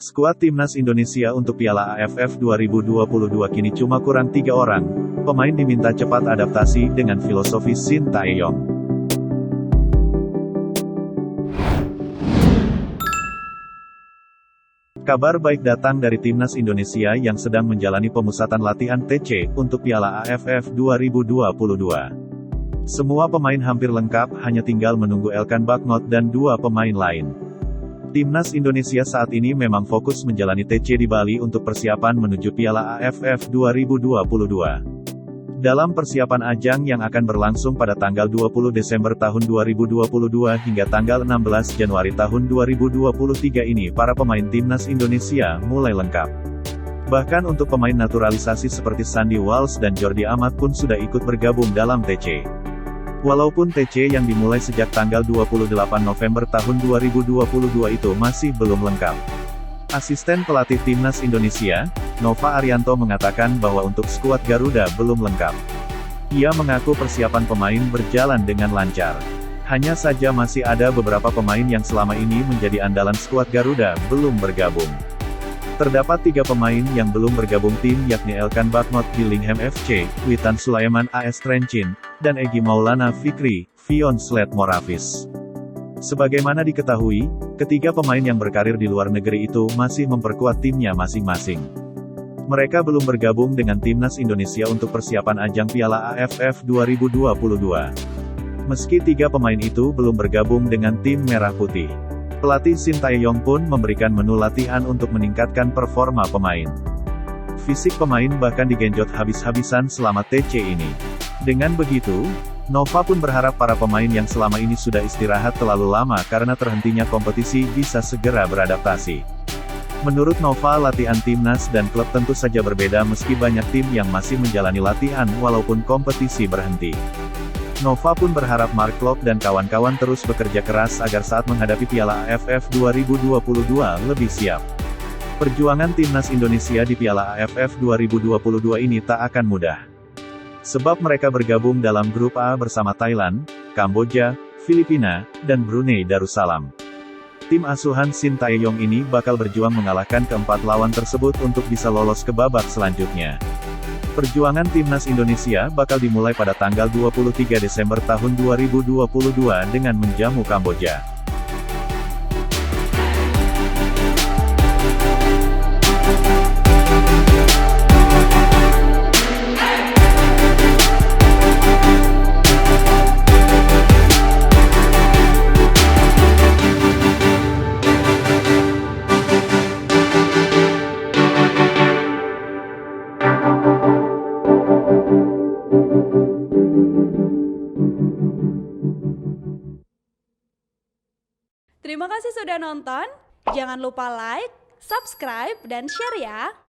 Skuad Timnas Indonesia untuk Piala AFF 2022 kini cuma kurang 3 orang. Pemain diminta cepat adaptasi dengan filosofi Shin Tae-yong. Kabar baik datang dari Timnas Indonesia yang sedang menjalani pemusatan latihan TC untuk Piala AFF 2022. Semua pemain hampir lengkap, hanya tinggal menunggu Elkan Bagnot dan 2 pemain lain. Timnas Indonesia saat ini memang fokus menjalani TC di Bali untuk persiapan menuju Piala AFF 2022. Dalam persiapan ajang yang akan berlangsung pada tanggal 20 Desember tahun 2022 hingga tanggal 16 Januari tahun 2023 ini, para pemain Timnas Indonesia mulai lengkap. Bahkan untuk pemain naturalisasi seperti Sandy Walsh dan Jordi Amat pun sudah ikut bergabung dalam TC. Walaupun TC yang dimulai sejak tanggal 28 November tahun 2022 itu masih belum lengkap. Asisten pelatih Timnas Indonesia, Nova Arianto mengatakan bahwa untuk skuad Garuda belum lengkap. Ia mengaku persiapan pemain berjalan dengan lancar. Hanya saja masih ada beberapa pemain yang selama ini menjadi andalan skuad Garuda belum bergabung. Terdapat 3 pemain yang belum bergabung tim, yakni Elkan Bagnot Gillingham FC, Witan Sulaiman AS Trencin, dan Egy Maulana Fikri, Vion Sled Moravis. Sebagaimana diketahui, ketiga pemain yang berkarir di luar negeri itu masih memperkuat timnya masing-masing. Mereka belum bergabung dengan Timnas Indonesia untuk persiapan ajang Piala AFF 2022. Meski 3 pemain itu belum bergabung dengan tim Merah Putih, pelatih Shin Tae-yong pun memberikan menu latihan untuk meningkatkan performa pemain. Fisik pemain bahkan digenjot habis-habisan selama TC ini. Dengan begitu, Nova pun berharap para pemain yang selama ini sudah istirahat terlalu lama karena terhentinya kompetisi bisa segera beradaptasi. Menurut Nova, latihan timnas dan klub tentu saja berbeda meski banyak tim yang masih menjalani latihan walaupun kompetisi berhenti. Nova pun berharap Mark Klok dan kawan-kawan terus bekerja keras agar saat menghadapi Piala AFF 2022 lebih siap. Perjuangan Timnas Indonesia di Piala AFF 2022 ini tak akan mudah. Sebab mereka bergabung dalam grup A bersama Thailand, Kamboja, Filipina, dan Brunei Darussalam. Tim asuhan Shin Tae-yong ini bakal berjuang mengalahkan keempat lawan tersebut untuk bisa lolos ke babak selanjutnya. Perjuangan Timnas Indonesia bakal dimulai pada tanggal 23 Desember tahun 2022 dengan menjamu Kamboja. Terima kasih sudah nonton, jangan lupa like, subscribe, dan share ya!